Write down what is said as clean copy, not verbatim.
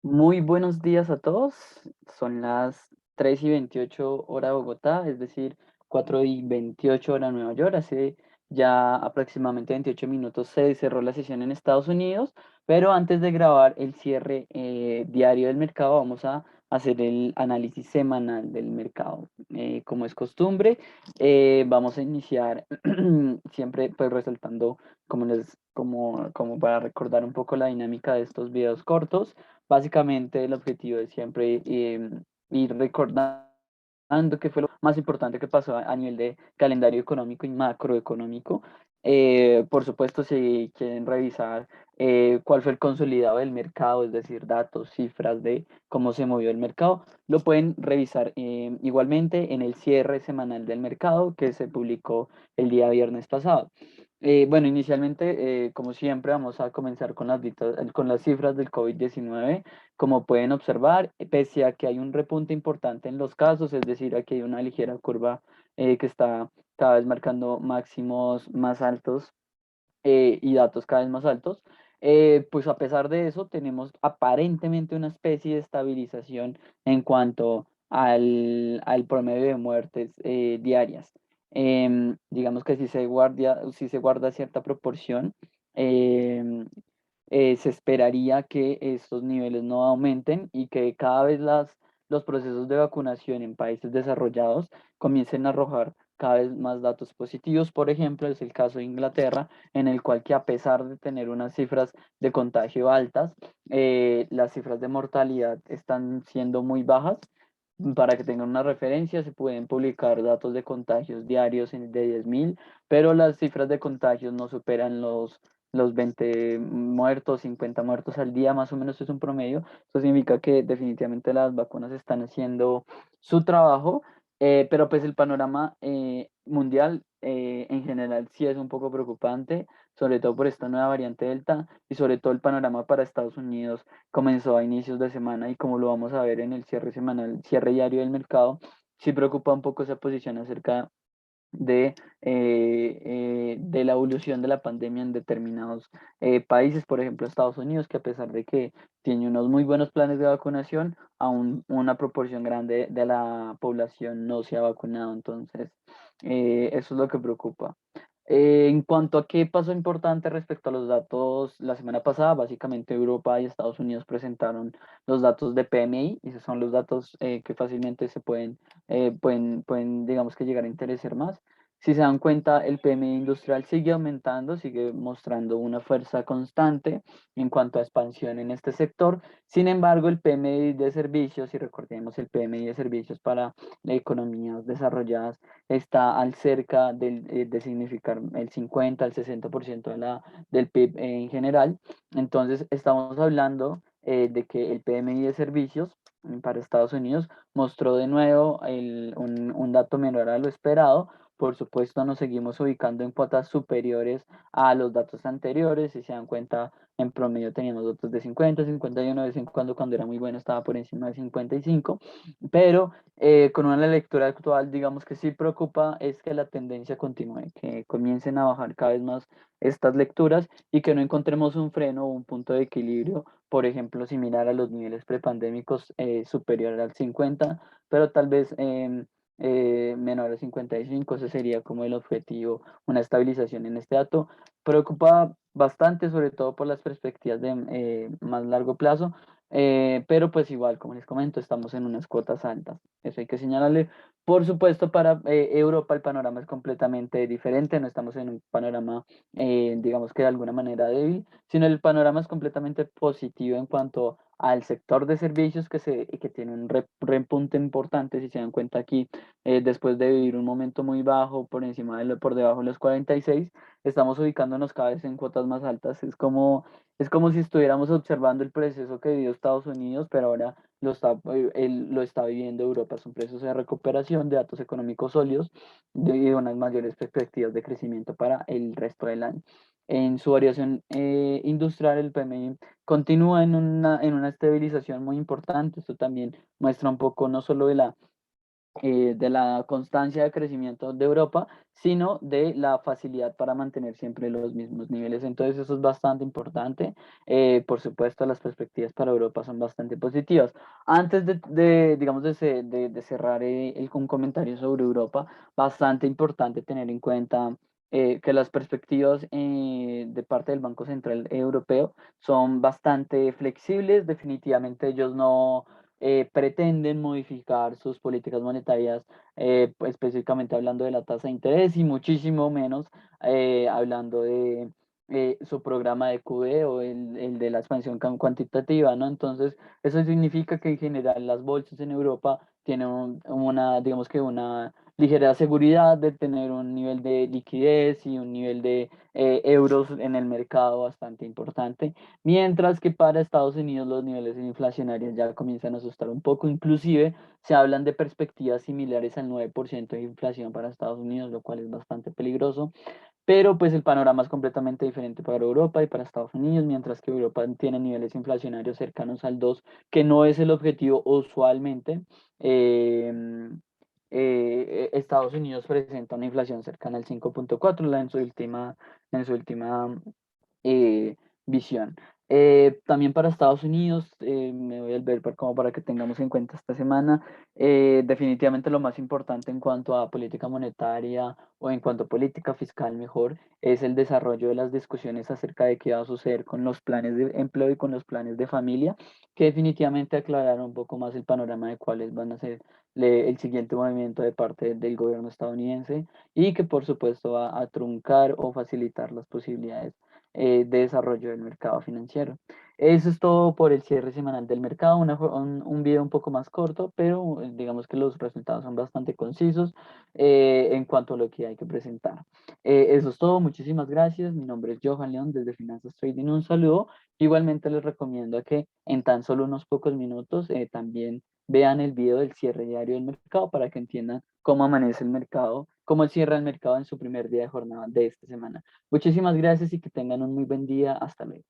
Muy buenos días a todos. Son las 3:28 hora Bogotá, es decir, 4:28 hora Nueva York. Hace ya aproximadamente 28 minutos se cerró la sesión en Estados Unidos, pero antes de grabar el cierre diario del mercado, vamos a hacer el análisis semanal del mercado. Como es costumbre, vamos a iniciar siempre pues resaltando como para recordar un poco la dinámica de estos videos cortos. Básicamente el objetivo es siempre ir recordando qué fue lo más importante que pasó a nivel de calendario económico y macroeconómico. Por supuesto, si quieren revisar cuál fue el consolidado del mercado, es decir, datos, cifras de cómo se movió el mercado, lo pueden revisar igualmente en el cierre semanal del mercado que se publicó el día viernes pasado. Bueno, inicialmente, como siempre, vamos a comenzar con con las cifras del COVID-19. Como pueden observar, pese a que hay un repunte importante en los casos, es decir, aquí hay una ligera curva que está cada vez marcando máximos más altos y datos cada vez más altos, pues a pesar de eso tenemos aparentemente una especie de estabilización en cuanto al promedio de muertes diarias. Digamos que si se guarda cierta proporción, em, se esperaría que estos niveles no aumenten y que cada vez los procesos de vacunación en países desarrollados comiencen a arrojar cada vez más datos positivos. Por ejemplo, es el caso de Inglaterra, en el cual que a pesar de tener unas cifras de contagio altas, las cifras de mortalidad están siendo muy bajas. Para que tengan una referencia, se pueden publicar datos de contagios diarios de 10.000, pero las cifras de contagios no superan los 20 muertos, 50 muertos al día, más o menos es un promedio. Eso significa que definitivamente las vacunas están haciendo su trabajo, pero pues el panorama mundial en general sí es un poco preocupante, sobre todo por esta nueva variante Delta y sobre todo el panorama para Estados Unidos comenzó a inicios de semana y como lo vamos a ver en el cierre semanal, cierre diario del mercado, sí preocupa un poco esa posición acerca de la evolución de la pandemia en determinados países, por ejemplo Estados Unidos, que a pesar de que tiene unos muy buenos planes de vacunación, aún una proporción grande de la población no se ha vacunado, entonces eso es lo que preocupa. En cuanto a qué pasó importante respecto a los datos, la semana pasada, básicamente Europa y Estados Unidos presentaron los datos de PMI, y esos son los datos que fácilmente pueden, digamos que llegar a interesar más. Si se dan cuenta, el PMI industrial sigue aumentando, sigue mostrando una fuerza constante en cuanto a expansión en este sector. Sin embargo, el PMI de servicios, y recordemos el PMI de servicios para economías desarrolladas, está al cerca de significar el 50 al 60% del PIB en general. Entonces, estamos hablando de que el PMI de servicios para Estados Unidos mostró de nuevo un dato menor a lo esperado. Por supuesto, nos seguimos ubicando en cuotas superiores a los datos anteriores. Si se dan cuenta, en promedio teníamos datos de 50, 51, de vez en cuando era muy bueno, estaba por encima de 55, pero con una lectura actual, digamos que sí preocupa es que la tendencia continúe, que comiencen a bajar cada vez más estas lecturas y que no encontremos un freno o un punto de equilibrio, por ejemplo, similar a los niveles prepandémicos superior al 50, pero tal vez menor a 55. Ese sería como el objetivo, una estabilización en este dato. Preocupa bastante, sobre todo por las perspectivas de más largo plazo, pero pues igual, como les comento, estamos en unas cuotas altas. Eso hay que señalarle. Por supuesto, para Europa el panorama es completamente diferente, no estamos en un panorama, digamos que de alguna manera débil, sino el panorama es completamente positivo en cuanto al sector de servicios que tiene un repunte importante, si se dan cuenta aquí, después de vivir un momento muy bajo, por debajo de los 46, estamos ubicándonos cada vez en cuotas más altas. Es como si estuviéramos observando el proceso que vivió Estados Unidos, pero ahora lo está viviendo Europa. Es un proceso de recuperación de datos económicos sólidos y de unas mayores perspectivas de crecimiento para el resto del año. En su variación industrial, el PMI continúa en una estabilización muy importante. Esto también muestra un poco no solo de la de la constancia de crecimiento de Europa, sino de la facilidad para mantener siempre los mismos niveles. Entonces eso es bastante importante. Por supuesto, las perspectivas para Europa son bastante positivas. Antes digamos, de cerrar un comentario sobre Europa, bastante importante tener en cuenta que las perspectivas de parte del Banco Central Europeo son bastante flexibles. Definitivamente ellos no pretenden modificar sus políticas monetarias, pues, específicamente hablando de la tasa de interés y muchísimo menos hablando de su programa de QE o el de la expansión cuantitativa, ¿no? Entonces, eso significa que en general las bolsas en Europa tienen una, digamos que una ligera seguridad de tener un nivel de liquidez y un nivel de euros en el mercado bastante importante. Mientras que para Estados Unidos los niveles inflacionarios ya comienzan a asustar un poco, inclusive se hablan de perspectivas similares al 9% de inflación para Estados Unidos, lo cual es bastante peligroso, pero pues el panorama es completamente diferente para Europa y para Estados Unidos, mientras que Europa tiene niveles inflacionarios cercanos al 2, que no es el objetivo usualmente. Estados Unidos presenta una inflación cercana al 5,4 en su última eh, visión. También para Estados Unidos, me voy a ver como para que tengamos en cuenta esta semana, definitivamente lo más importante en cuanto a política monetaria o en cuanto a política fiscal mejor, es el desarrollo de las discusiones acerca de qué va a suceder con los planes de empleo y con los planes de familia, que definitivamente aclararon un poco más el panorama de cuáles van a ser el siguiente movimiento de parte del gobierno estadounidense y que por supuesto va a truncar o facilitar las posibilidades de desarrollo del mercado financiero. Eso es todo por el cierre semanal del mercado, un video un poco más corto, pero digamos que los resultados son bastante concisos en cuanto a lo que hay que presentar. Eso es todo, muchísimas gracias. Mi nombre es Johan León desde Finanzas Trading. Un saludo. Igualmente les recomiendo que en tan solo unos pocos minutos también vean el video del cierre diario del mercado para que entiendan cómo amanece el mercado, cómo cierra el mercado en su primer día de jornada de esta semana. Muchísimas gracias y que tengan un muy buen día. Hasta luego.